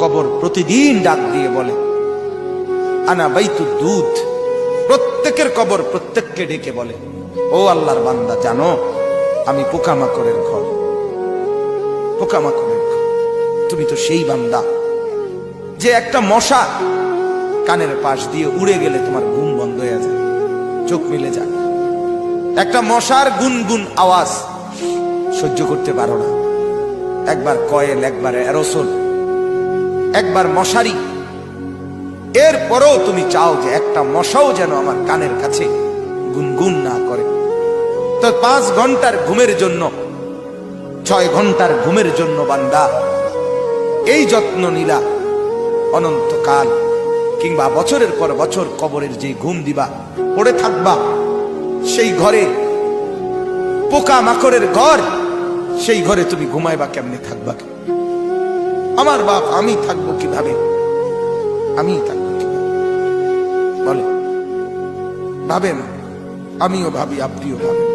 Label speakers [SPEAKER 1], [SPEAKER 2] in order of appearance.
[SPEAKER 1] কবর প্রতিদিন ডাক দিয়ে বলে আনা বাইতুদ দুধ। প্রত্যেকের কবর প্রত্যেককে ডেকে বলে, ও আল্লাহর বান্দা, জানো আমি পোকামাকড়ের ঘর, পোকামাকড়ের ঘর। তুমি তো সেই বান্দা যে একটা মশা কানের পাশ দিয়ে উড়ে গেলে তোমার ঘুম বন্ধ হয়ে যায়, চোখ মিলে যায়। একটা মশার গুনগুন আওয়াজ সহ্য করতে পারো না। একবার কয়েল, একবার অ্যারোসোল, একবার মশারি, এরপরেও তুমি চাও যে একটা মশাও যেন আমার কানের কাছে গুনগুন না করে। তো 5 ঘন্টার ঘুমের জন্য, 6 ঘন্টার ঘুমের জন্য বান্দা এই যত্ন নিলা, অনন্তকাল কিংবা বছরের পর বছর কবরের যে ঘুম দিবা, পড়ে থাকবা সেই ঘরে, পোকা মাকড়ের ঘর, সেই ঘরে তুমি ঘুমাইবা কেমনে, থাকবা? আমার বাপ, আমি থাকবো কিভাবে? আমি থাকবো কিভাবে বলে? ভাবেন, আমিও ভাবি, আপনিও ভাবেন।